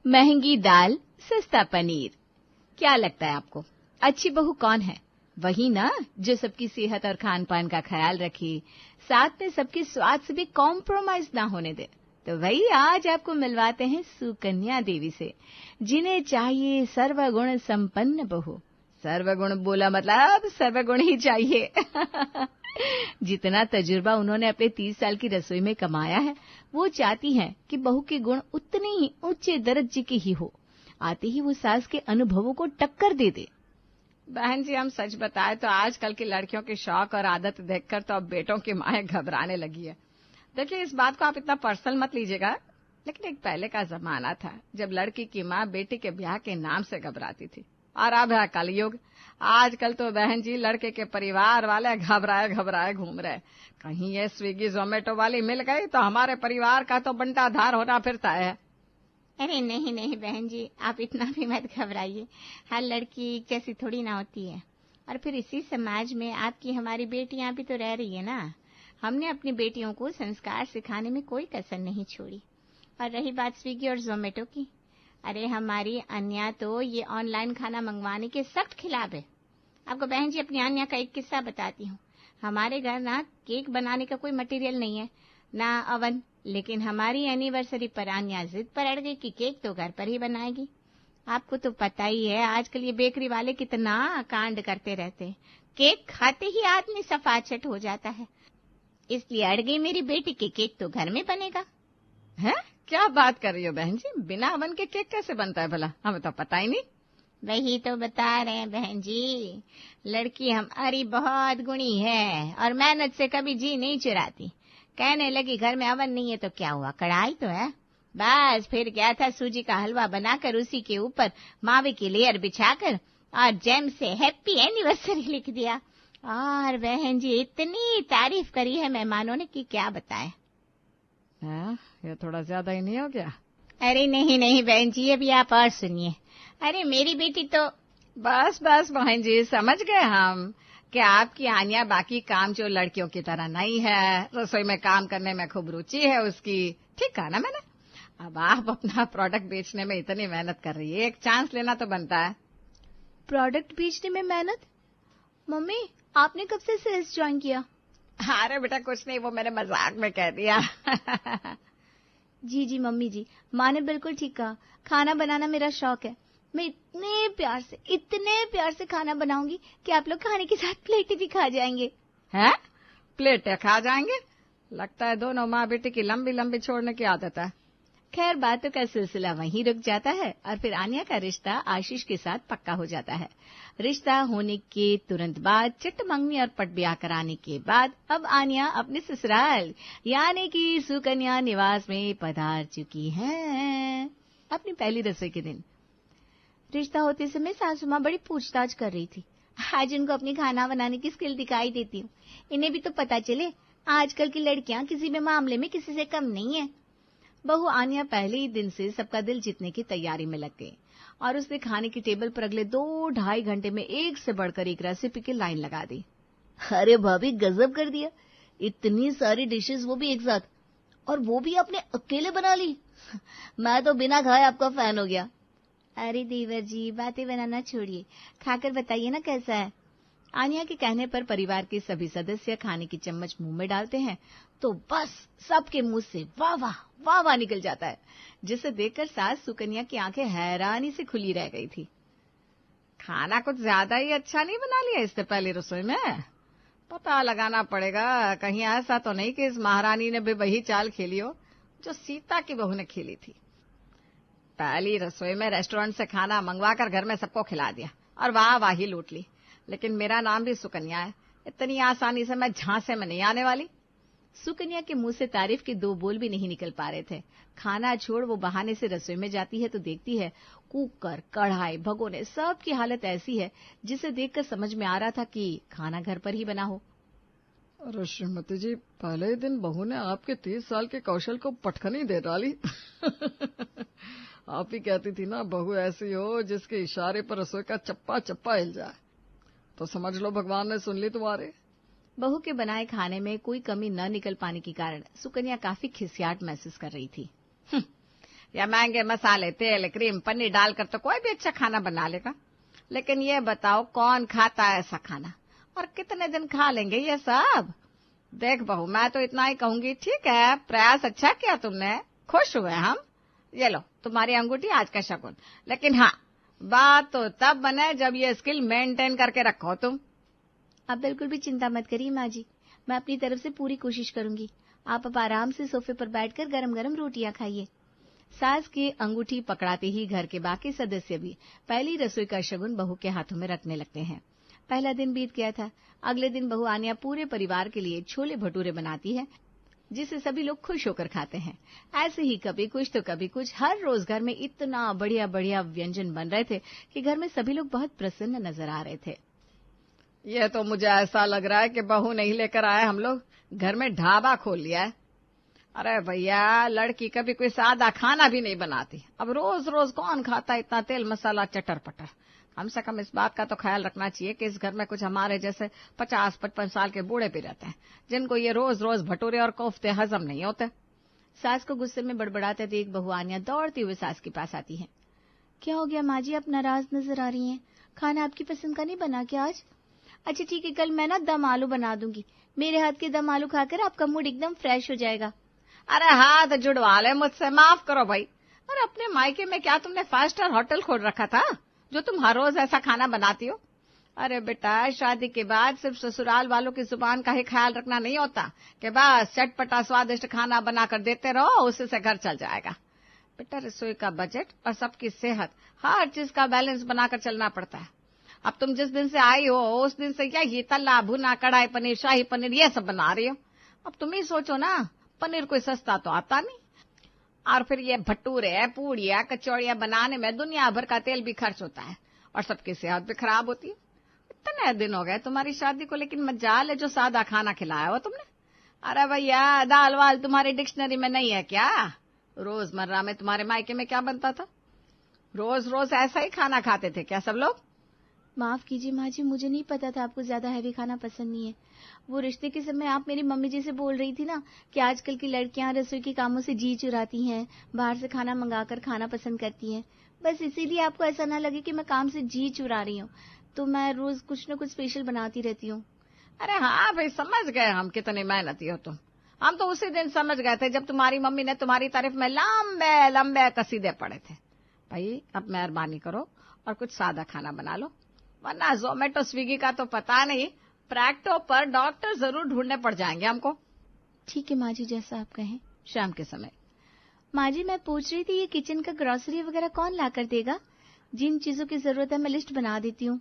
महंगी दाल, सस्ता पनीर। क्या लगता है आपको, अच्छी बहू कौन है? वही ना जो सबकी सेहत और खान पान का ख्याल रखे, साथ में सबके स्वाद से भी कॉम्प्रोमाइज ना होने दे। तो वही आज आपको मिलवाते हैं सुकन्या देवी से, जिन्हें चाहिए सर्वगुण संपन्न बहू। सर्वगुण बोला मतलब सर्वगुण ही चाहिए। जितना तजुर्बा उन्होंने अपने 30 साल की रसोई में कमाया है, वो चाहती हैं कि बहू के गुण उतने ही ऊंचे दर्जे के ही हो, आते ही वो सास के अनुभवों को टक्कर दे दे। बहन जी, हम सच बताए तो आजकल की लड़कियों के शौक और आदत देखकर तो अब बेटों की माएं घबराने लगी है। देखिए, इस बात को आप इतना पर्सनल मत लीजिएगा, लेकिन एक पहले का जमाना था जब लड़की की माँ बेटी के ब्याह के नाम से घबराती थी, और अब है कलयुग। आजकल तो बहन जी लड़के के परिवार वाले घबराए घबराए घूम रहे। कहीं ये स्विगी जोमेटो वाली मिल गई तो हमारे परिवार का तो बंटाधार होना फिर तय है। अरे नहीं नहीं बहन जी, आप इतना भी मत घबराइए। हर लड़की एक जैसी थोड़ी ना होती है, और फिर इसी समाज में आपकी हमारी बेटियां भी तो रह रही है ना। हमने अपनी बेटियों को संस्कार सिखाने में कोई कसर नहीं छोड़ी। और रही बात स्विगी और जोमेटो की, अरे हमारी अन्या तो ये ऑनलाइन खाना मंगवाने के सख्त खिलाफ है। आपको बहन जी अपनी अन्या का एक किस्सा बताती हूँ। हमारे घर ना केक बनाने का कोई मटेरियल नहीं है, ना अवन, लेकिन हमारी एनिवर्सरी पर अन्या जिद पर अड़ गई कि केक तो घर पर ही बनाएगी। आपको तो पता ही है आजकल ये बेकरी वाले कितना कांड करते रहते हैं, केक खाते ही आदमी सफाचट हो जाता है। इसलिए अड़ गई मेरी बेटी कि केक तो घर में बनेगा। है? क्या बात कर रही हो बहन जी, बिना अवन के केक कैसे बनता है भला? हमें तो पता ही नहीं। वही तो बता रहे हैं बहन जी, लड़की हमारी बहुत गुणी है और मेहनत से कभी जी नहीं चुराती। कहने लगी घर में अवन नहीं है तो क्या हुआ, कढ़ाई तो है। बस फिर क्या था, सूजी का हलवा बनाकर उसी के ऊपर मावे की लेयर बिछाकर और जैम से हैप्पी एनिवर्सरी लिख दिया। और बहन जी इतनी तारीफ करी है मेहमानों ने कि क्या बताएं। ये थोड़ा ज्यादा ही नहीं हो गया? अरे नहीं नहीं बहन जी, अभी आप और सुनिए। अरे मेरी बेटी तो बस बस बहन जी, समझ गए हम कि आपकी आन्या बाकी काम जो लड़कियों की तरह नहीं है, रसोई में काम करने में खूब रुचि है उसकी। ठीक कहा ना मैंने? अब आप अपना प्रोडक्ट बेचने में इतनी मेहनत कर रही है, एक चांस लेना तो बनता है। प्रोडक्ट बेचने में मेहनत? मम्मी, आपने कब से सेल्स ज्वाइन किया? अरे बेटा कुछ नहीं, वो मैंने मजाक में कह दिया। जी जी मम्मी जी, माँ ने बिल्कुल ठीक कहा। खाना बनाना मेरा शौक है। मैं इतने प्यार से खाना बनाऊंगी कि आप लोग खाने के साथ प्लेटें भी खा जाएंगे। हैं? प्लेटें खा जाएंगे? लगता है दोनों माँ बेटी की लंबी लंबी छोड़ने की आदत है। खैर बातों का सिलसिला वहीं रुक जाता है और फिर आन्या का रिश्ता आशीष के साथ पक्का हो जाता है। रिश्ता होने के तुरंत बाद चिट्ट मंगनी और पट ब्याह कराने के बाद अब आन्या अपने ससुराल यानी कि सुकन्या निवास में पधार चुकी है। अपनी पहली रसोई के दिन रिश्ता होते समय सासू माँ बड़ी पूछताछ कर रही थी। आज उनको अपनी खाना बनाने की स्किल दिखाई देती हूँ। इन्हें भी तो पता चले आजकल की लड़कियां किसी भी मामले में किसी से कम नहीं है। बहू आन्या पहले ही दिन से सबका दिल जीतने की तैयारी में लग गई और उसने खाने की टेबल पर अगले 2-2.5 घंटे में एक से बढ़कर एक रेसिपी की लाइन लगा दी। अरे भाभी गजब कर दिया, इतनी सारी डिशेस वो भी एक साथ, और वो भी आपने अकेले बना ली। मैं तो बिना खाए आपका फैन हो गया। अरे देवर जी बातें बनाना छोड़िए, खाकर बताइए ना कैसा है। आन्या के कहने पर परिवार के सभी सदस्य खाने की चम्मच मुंह में डालते हैं तो बस सबके मुंह से वाह वाह वाह वाह निकल जाता है, जिसे देखकर सास सुकन्या की आंखें हैरानी से खुली रह गई थी। खाना कुछ ज्यादा ही अच्छा नहीं बना लिया इससे पहले रसोई में? पता लगाना पड़ेगा, कहीं ऐसा तो नहीं कि इस महारानी ने भी वही चाल खेली हो जो सीता की बहू ने खेली थी। पहली रसोई में रेस्टोरेंट से खाना मंगवाकर घर में सबको खिला दिया और वाह वाह ही लूट ली, लेकिन मेरा नाम भी सुकन्या है, इतनी आसानी से मैं झांसे में नहीं आने वाली। सुकन्या के मुंह से तारीफ के 2 बोल भी नहीं निकल पा रहे थे। खाना छोड़ वो बहाने से रसोई में जाती है तो देखती है कुकर, कढ़ाई, भगोने सबकी हालत ऐसी है जिसे देखकर समझ में आ रहा था कि खाना घर पर ही बना हो। अरे श्रीमती जी, पहले ही दिन बहू ने आपके 30 साल के कौशल को पटखनी दे डाली। आप ही कहती थी ना बहू ऐसी हो जिसके इशारे पर रसोई का चप्पा चप्पा हिल जाए, तो समझ लो भगवान ने सुन ली तुम्हारे। बहू के बनाए खाने में कोई कमी न निकल पाने के कारण सुकन्या काफी खिसियाट महसूस कर रही थी। या महंगे मसाले, तेल, क्रीम, पनीर डालकर तो कोई भी अच्छा खाना बना लेगा। लेकिन ये बताओ कौन खाता है ऐसा खाना, और कितने दिन खा लेंगे ये सब? देख बहू, मैं तो इतना ही कहूंगी, ठीक है प्रयास अच्छा किया तुमने, खुश हुए हम। ये लो तुम्हारी अंगूठी, आज का शगुन। लेकिन हाँ, बात तो तब बने जब ये स्किल मेंटेन करके रखो तुम। आप बिल्कुल भी चिंता मत करिए माँ जी, मैं अपनी तरफ से पूरी कोशिश करूंगी। आप अब आराम से सोफे पर बैठकर गरम गरम रोटियां खाइए। सास की अंगूठी पकड़ाते ही घर के बाकी सदस्य भी पहली रसोई का शगुन बहू के हाथों में रखने लगते हैं। पहला दिन बीत गया था। अगले दिन बहू आन्या पूरे परिवार के लिए छोले भटूरे बनाती है, जिसे सभी लोग खुश होकर खाते हैं। ऐसे ही कभी कुछ तो कभी कुछ हर रोज घर में इतना बढ़िया बढ़िया व्यंजन बन रहे थे कि घर में सभी लोग बहुत प्रसन्न नजर आ रहे थे। ये तो मुझे ऐसा लग रहा है कि बहू नहीं लेकर आए, हम लोग घर में ढाबा खोल लिया है। अरे भैया, लड़की कभी कोई सादा खाना भी नहीं बनाती, अब रोज रोज कौन खाता इतना तेल मसाला चटर पटर। कम से कम इस बात का तो ख्याल रखना चाहिए कि इस घर में कुछ हमारे जैसे 50-55 साल के बूढ़े भी रहते हैं, जिनको ये रोज रोज भटूरे और कोफ्ते हजम नहीं होते। सास को गुस्से में बड़बड़ाते देख बहू आन्या दौड़ती हुए सास के पास आती है। क्या हो गया माँ जी, आप नाराज नजर आ रही हैं? खाना आपकी पसंद का नहीं बना क्या आज? अच्छा ठीक है, कल मैं ना दम आलू बना दूंगी। मेरे हाथ के दम आलू खाकर आपका मूड एकदम फ्रेश हो जाएगा। अरे हाथ जुड़वा ले मुझसे, माफ करो भाई। अरे अपने मायके में क्या तुमने 5 स्टार होटल खोल रखा था जो तुम हर रोज ऐसा खाना बनाती हो? अरे बेटा, शादी के बाद सिर्फ ससुराल वालों की जुबान का ही ख्याल रखना नहीं होता कि बस चटपटा स्वादिष्ट खाना बनाकर देते रहो, उसी से घर चल जाएगा। बेटा, रसोई का बजट और सबकी सेहत, हर चीज का बैलेंस बनाकर चलना पड़ता है। अब तुम जिस दिन से आई हो उस दिन से क्या ये तल्ला भुना, कढ़ाई पनीर, शाही पनीर ये सब बना रही हो। अब तुम ही सोचो ना, पनीर कोई सस्ता तो आता नहीं, और फिर ये भटूरे, पूड़ियां, कचौड़ियां बनाने में दुनिया भर का तेल भी खर्च होता है और सबकी सेहत भी खराब होती है। इतने दिन हो गए तुम्हारी शादी को, लेकिन मजाल है जो सादा खाना खिलाया हो तुमने। अरे भैया, दाल वाल तुम्हारी डिक्शनरी में नहीं है क्या? रोजमर्रा में तुम्हारे मायके में क्या बनता था? रोज रोज ऐसा ही खाना खाते थे क्या सब लोग? माफ कीजिए माँ जी, मुझे नहीं पता था आपको ज्यादा हैवी खाना पसंद नहीं है। वो रिश्ते के समय आप मेरी मम्मी जी से बोल रही थी ना कि आजकल की लड़कियां रसोई के कामों से जी चुराती हैं, बाहर से खाना मंगाकर खाना पसंद करती हैं। बस इसीलिए आपको ऐसा ना लगे कि मैं काम से जी चुरा रही हूँ, तो मैं रोज कुछ न कुछ स्पेशल बनाती रहती हूँ। अरे हाँ भाई, समझ गए हम कितनी मेहनती हो तुम। हम तो उसी दिन समझ गए थे जब तुम्हारी मम्मी ने तुम्हारी तारीफ में लंबे लंबे कसीदे पड़े थे। भाई अब मेहरबानी करो और कुछ सादा खाना बना लो, वरना जोमेटो स्विगी का तो पता नहीं, प्रैक्टो पर डॉक्टर जरूर ढूंढने पड़ जाएंगे हमको। ठीक है माँ जी, जैसा आप कहें। शाम के समय। माँ जी, मैं पूछ रही थी ये किचन का ग्रोसरी वगैरह कौन ला कर देगा? जिन चीजों की जरूरत है मैं लिस्ट बना देती हूँ।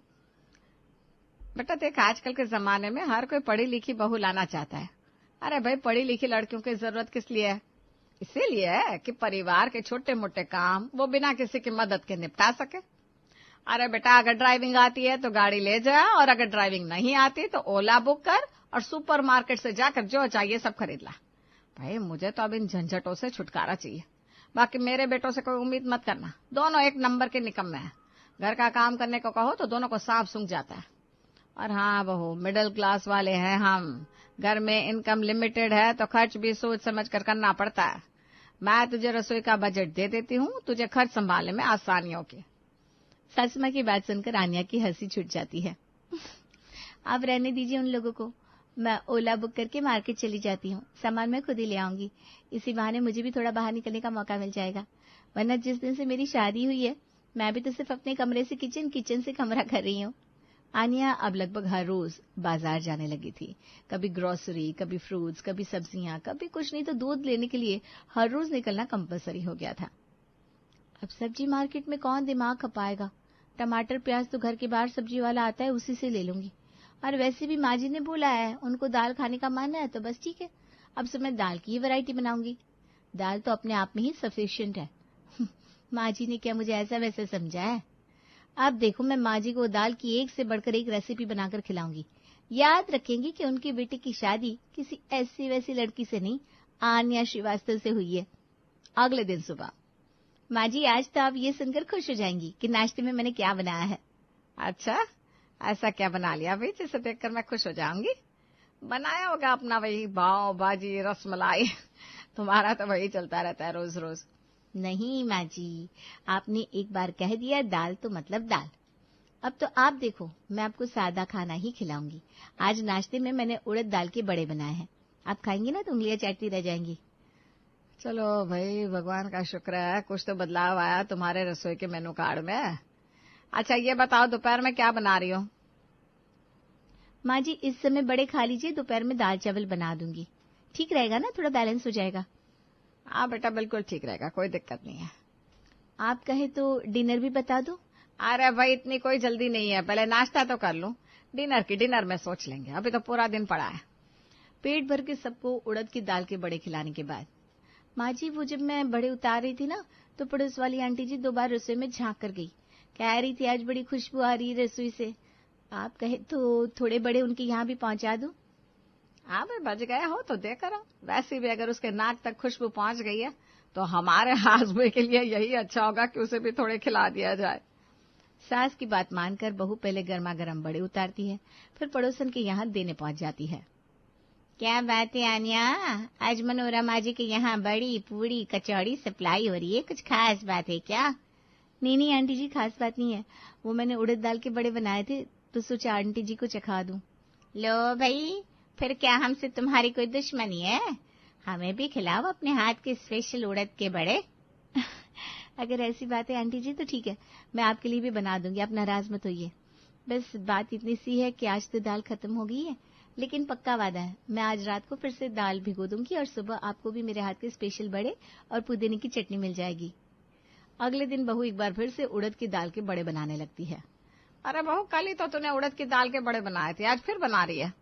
बेटा देख, आजकल के जमाने में हर कोई पढ़ी लिखी बहू लाना चाहता है। अरे भाई, पढ़ी लिखी लड़कियों की जरूरत किस लिए है? इसीलिए है कि परिवार के छोटे मोटे काम वो बिना किसी की मदद के निपटा सके। अरे बेटा, अगर ड्राइविंग आती है तो गाड़ी ले जा, और अगर ड्राइविंग नहीं आती तो ओला बुक कर और सुपरमार्केट से जाकर जो चाहिए सब खरीद ला। भाई मुझे तो अब इन झंझटों से छुटकारा चाहिए। बाकी मेरे बेटों से कोई उम्मीद मत करना, दोनों एक नंबर के निकम्मे हैं। घर का काम करने को कहो तो दोनों को सांप सूंघ जाता है। और हाँ बहू, मिडिल क्लास वाले हैं हम, घर में इनकम लिमिटेड है तो खर्च भी सोच समझ कर करना पड़ता है। मैं तुझे रसोई का बजट दे देती हूँ, तुझे खर्च संभालने में आसानी होगी। सासू माँ की बात सुनकर आन्या की हंसी छूट जाती है। आप रहने दीजिए उन लोगों को, मैं ओला बुक करके मार्केट चली जाती हूँ, सामान मैं खुद ही ले आऊंगी। इसी बहाने मुझे भी थोड़ा बाहर निकलने का मौका मिल जाएगा, वरना जिस दिन से मेरी शादी हुई है मैं भी तो सिर्फ अपने कमरे से किचन, किचन से कमरा कर रही हूँ। आन्या अब लगभग हर रोज बाजार जाने लगी थी। कभी ग्रोसरी, कभी फ्रूट्स, कभी सब्जियां, कभी कुछ नहीं तो दूध लेने के लिए हर रोज निकलना कंपलसरी हो गया था। अब सब्जी मार्केट में कौन दिमाग खपाएगा? टमाटर प्याज तो घर के बाहर सब्जी वाला आता है, उसी से ले लूंगी। और वैसे भी माँ जी ने बोला है, उनको दाल खाने का मन है तो बस ठीक है, अब से मैं दाल की ही वैरायटी बनाऊंगी। दाल तो अपने आप में ही सफिशिएंट है। माँ जी ने क्या मुझे ऐसा वैसा समझा है? अब देखो, मैं माँ जी को दाल की एक से बढ़कर एक रेसिपी बनाकर खिलाऊंगी। याद रखेंगी कि उनकी बेटी की शादी किसी ऐसी वैसी लड़की से नहीं, आन्या श्रीवास्तव से हुई है। अगले दिन सुबह, माँ जी आज तो आप ये सुनकर खुश हो जाएंगी कि नाश्ते में मैंने क्या बनाया है। अच्छा, ऐसा क्या बना लिया भाई जिसे देखकर मैं खुश हो जाऊंगी? बनाया होगा अपना वही पाव भाजी, रसमलाई। तुम्हारा तो वही चलता रहता है रोज रोज। नहीं माँ जी, आपने एक बार कह दिया दाल तो मतलब दाल। अब तो आप देखो, मैं आपको सादा खाना ही खिलाऊंगी। आज नाश्ते में मैंने उड़द दाल के बड़े बनाए हैं, आप खाएंगी ना तो उंगलियां चाटती रह जाएंगी। चलो भाई, भगवान का शुक्र है कुछ तो बदलाव आया तुम्हारे रसोई के मेनू कार्ड में। अच्छा ये बताओ दोपहर में क्या बना रही हो? माँ जी इस समय बड़े खा लीजिए, दोपहर में दाल चावल बना दूंगी। ठीक रहेगा ना, थोड़ा बैलेंस हो जाएगा। हाँ बेटा, बिल्कुल ठीक रहेगा, कोई दिक्कत नहीं है। आप कहे तो डिनर भी बता दो। अरे भाई इतनी कोई जल्दी नहीं है, पहले नाश्ता तो कर लूं, डिनर में सोच लेंगे, अभी तो पूरा दिन पड़ा है। पेट भर के सबको उड़द की दाल के बड़े खिलाने के बाद माँ जी वो जब मैं बड़े उतार रही थी ना, तो पड़ोस वाली आंटी जी 2 बार रसोई में झांक कर गई। कह रही थी आज बड़ी खुशबू आ रही है रसोई से। आप कहे तो थोड़े बड़े उनके यहाँ भी पहुंचा दूं। हाँ भाई, बच गया हो तो देकर आओ। वैसे भी अगर उसके नाक तक खुशबू पहुंच गई है तो हमारे हाजमे के लिए यही अच्छा होगा कि उसे भी थोड़े खिला दिया जाए। सास की बात मानकर बहू पहले गर्मा गर्म बड़े उतारती है, फिर पड़ोसन के यहाँ देने पहुंच जाती है। क्या बात है आन्या, आज मनोरमा जी के यहाँ बड़ी पूड़ी कचौड़ी सप्लाई हो रही है, कुछ खास बात है क्या? नहीं आंटी जी, खास बात नहीं है, वो मैंने उड़द दाल के बड़े बनाए थे तो सोचा आंटी जी को चखा दूं। लो भाई, फिर क्या हमसे तुम्हारी कोई दुश्मनी है? हमें भी खिलाओ अपने हाथ के स्पेशल उड़द के बड़े। अगर ऐसी बात है आंटी जी तो ठीक है, मैं आपके लिए भी बना दूंगी, आप नाराज मत होइए। बस बात इतनी सी है कि आज तो दाल खत्म हो गई है, लेकिन पक्का वादा है मैं आज रात को फिर से दाल भिगो दूंगी और सुबह आपको भी मेरे हाथ के स्पेशल बड़े और पुदीने की चटनी मिल जाएगी। अगले दिन बहू एक बार फिर से उड़द की दाल के बड़े बनाने लगती है। अरे बहू, कल ही तो तूने उड़द की दाल के बड़े बनाए थे, आज फिर बना रही है?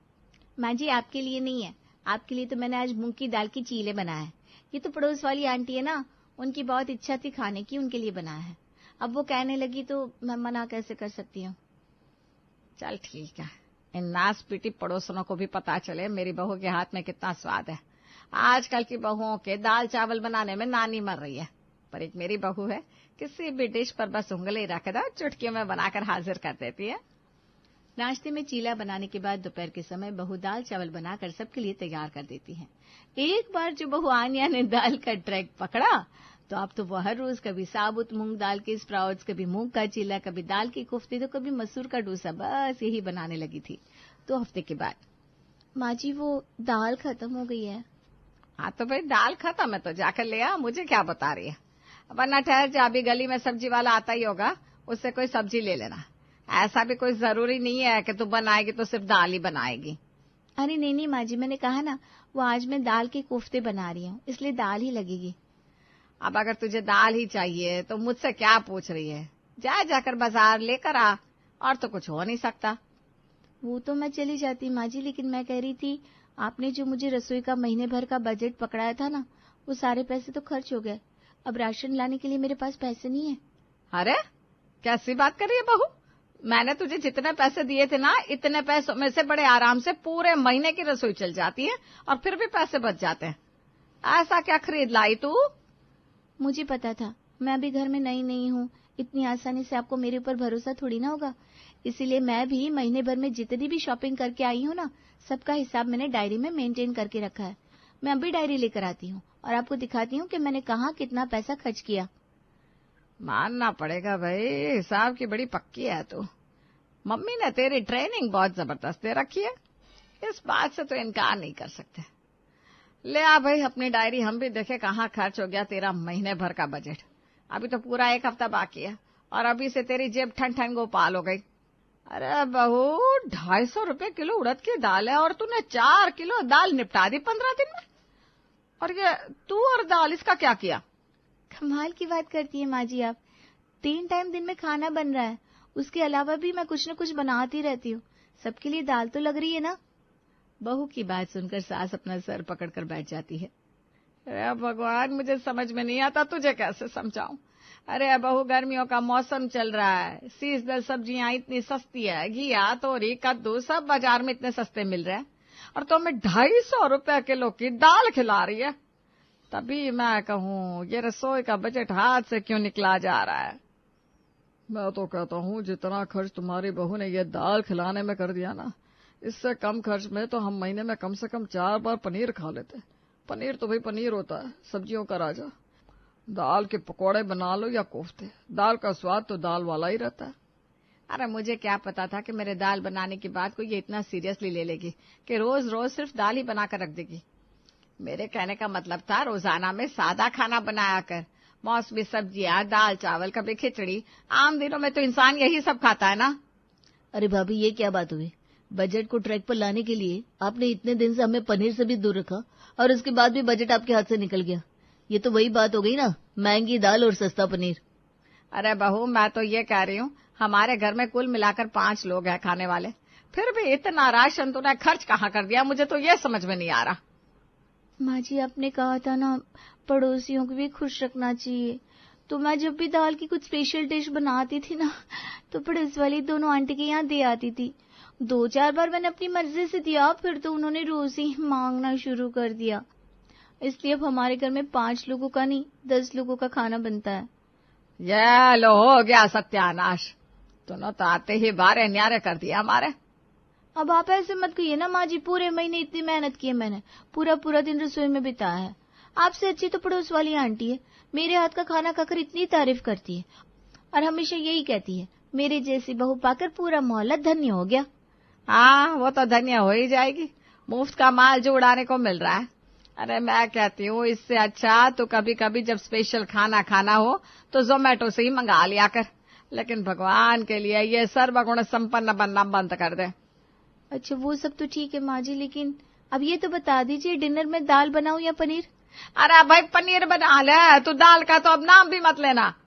माँ जी आपके लिए नहीं है, आपके लिए तो मैंने आज मूंग की दाल की चीले बनाए हैं। ये तो पड़ोस वाली आंटी है ना, उनकी बहुत इच्छा थी खाने की, उनके लिए बनाया है। अब वो कहने लगी तो मैं मना कैसे कर सकती हूँ। चल ठीक है, इन नास पीटी पड़ोसनों को भी पता चले मेरी बहू के हाथ में कितना स्वाद है। आजकल की बहुओं के दाल चावल बनाने में नानी मर रही है, पर एक मेरी बहू है, किसी भी डिश पर बस उंगली रख दो, चुटकियों में बनाकर हाजिर कर देती है। नाश्ते में चीला बनाने के बाद दोपहर के समय बहू दाल चावल बनाकर सबके लिए तैयार कर देती है। एक बार जो बहू आन्या ने दाल का ट्रैक पकड़ा तो अब तो वो हर रोज कभी साबुत मूंग दाल के स्प्राउट्स, कभी मूंग का चीला, कभी दाल की कोफ्ते, तो कभी मसूर का डोसा, बस यही बनाने लगी थी। 2 हफ्ते के बाद माँ जी वो दाल खत्म हो गई है। हाँ तो भाई दाल खत्म है तो जाकर ले आ, मुझे क्या बता रही है। वरना ठहर जा, अभी गली में सब्जी वाला आता ही होगा, उससे कोई सब्जी ले लेना। ऐसा भी कोई जरूरी नहीं है कि तू बनाएगी तो सिर्फ दाल ही बनाएगी। अरे नहीं माँ जी, मैंने कहा ना वो आज मैं दाल के कोफ्ते बना रही हूँ, इसलिए दाल ही लगेगी। अब अगर तुझे दाल ही चाहिए तो मुझसे क्या पूछ रही है? जाकर बाजार लेकर आ, और तो कुछ हो नहीं सकता। वो तो मैं चली जाती माँ जी, लेकिन मैं कह रही थी आपने जो मुझे रसोई का महीने भर का बजट पकड़ाया था ना, वो सारे पैसे तो खर्च हो गए। अब राशन लाने के लिए मेरे पास पैसे नहीं है। अरे कैसी बात कर रही है बहू, मैंने तुझे जितने पैसे दिए थे ना, इतने पैसों में से बड़े आराम से पूरे महीने की रसोई चल जाती है और फिर भी पैसे बच जाते हैं। ऐसा क्या खरीद लाई तू? मुझे पता था, मैं अभी घर में नई हूँ, इतनी आसानी से आपको मेरे ऊपर भरोसा थोड़ी ना होगा, इसीलिए मैं भी महीने भर में जितनी भी शॉपिंग करके आई हूँ ना, सबका हिसाब मैंने डायरी में मेंटेन करके रखा है। मैं अभी डायरी लेकर आती हूँ और आपको दिखाती हूँ कि मैंने कहाँ कितना पैसा खर्च किया। मानना पड़ेगा भाई, हिसाब की बड़ी पक्की है तू। मम्मी ने तेरी ट्रेनिंग बहुत जबरदस्त दे रखी है, इस बात से तो इनकार नहीं कर सकते। ले आ भाई अपनी डायरी, हम भी देखे कहाँ खर्च हो गया तेरा महीने भर का बजट। अभी तो पूरा 1 हफ्ता बाकी है और अभी से तेरी जेब ठन ठन गोपाल हो गई। अरे बहू, 250 रुपए किलो उड़द की दाल है और तूने 4 किलो दाल निपटा दी 15 दिन में। और ये तू और दाल, इसका क्या किया? कमाल की बात करती है माँ जी आप, 3 टाइम दिन में खाना बन रहा है, उसके अलावा भी मैं कुछ न कुछ बनाती रहती हूँ, सबके लिए दाल तो लग रही है ना। बहू की बात सुनकर सास अपना सर पकड़कर बैठ जाती है। अरे भगवान, मुझे समझ में नहीं आता, तुझे कैसे समझाऊं। अरे बहू, गर्मियों का मौसम चल रहा है, सीजनल सब्जियां इतनी सस्ती है, घिया, तोरी, कद्दू सब बाजार में इतने सस्ते मिल रहे हैं, और तो मैं 250 रुपए किलो की दाल खिला रही है। तभी मैं कहूँ ये रसोई का बजट हाथ से क्यों निकला जा रहा है। मैं तो कहता हूँ जितना खर्च तुम्हारी बहू ने ये दाल खिलाने में कर दिया ना, इससे कम खर्च में तो हम महीने में कम से कम 4 बार पनीर खा लेते। पनीर तो भाई पनीर होता है, सब्जियों का राजा। दाल के पकौड़े बना लो या कोफ्ते, दाल का स्वाद तो दाल वाला ही रहता है। अरे मुझे क्या पता था कि मेरे दाल बनाने के बाद कोई ये इतना सीरियसली ले लेगी कि रोज रोज सिर्फ दाल ही बनाकर रख देगी। मेरे कहने का मतलब था रोजाना में सादा खाना बनाया कर, मौसमी सब्जियां, दाल चावल, कभी खिचड़ी। आम दिनों में तो इंसान यही सब खाता है ना। अरे भाभी, ये क्या बात हुई? बजट को ट्रैक पर लाने के लिए आपने इतने दिन से हमें पनीर से भी दूर रखा और उसके बाद भी बजट आपके हाथ से निकल गया। ये तो वही बात हो गई ना, महंगी दाल और सस्ता पनीर। अरे बहू, मैं तो ये कह रही हूँ, हमारे घर में कुल मिलाकर 5 लोग हैं खाने वाले, फिर भी इतना राशन तूने खर्च कहाँ कर दिया? मुझे तो ये समझ में नहीं आ रहा। माँ जी, आपने कहा था ना पड़ोसियों को भी खुश रखना चाहिए, तो मैं जब भी दाल की कुछ स्पेशल डिश बनाती थी ना, तो पड़ोस वाली दोनों आंटी के यहाँ दे आती थी। 2-4 बार मैंने अपनी मर्जी से दिया, फिर तो उन्होंने रोज ही मांगना शुरू कर दिया। इसलिए अब हमारे घर में 5 लोगों का नहीं 10 लोगों का खाना बनता है। ये लो, हो गया सत्यानाश। तूने तो आते ही बारे न्यारे कर दिया हमारे। अब आप ऐसे मत कहिए ना माँ जी, पूरे महीने इतनी मेहनत की है मैंने, पूरा दिन रसोई में बिताया है। आपसे अच्छी तो पड़ोस वाली आंटी है, मेरे हाथ का खाना खाकर इतनी तारीफ करती है और हमेशा यही कहती है, मेरे जैसी बहू पाकर पूरा मोहल्ला धन्य हो गया। हाँ, वो तो धन्य हो ही जाएगी, मुफ्त का माल जो उड़ाने को मिल रहा है। अरे मैं कहती हूँ, इससे अच्छा तो कभी कभी जब स्पेशल खाना खाना हो तो जोमेटो से ही मंगा लिया कर, लेकिन भगवान के लिए ये सर्वगुण संपन्न बनना बंद कर दे। अच्छा, वो सब तो ठीक है माँ जी, लेकिन अब ये तो बता दीजिए डिनर में दाल बनाऊं या पनीर? अरे भाई, पनीर बना ले, तू दाल का तो अब नाम भी मत लेना।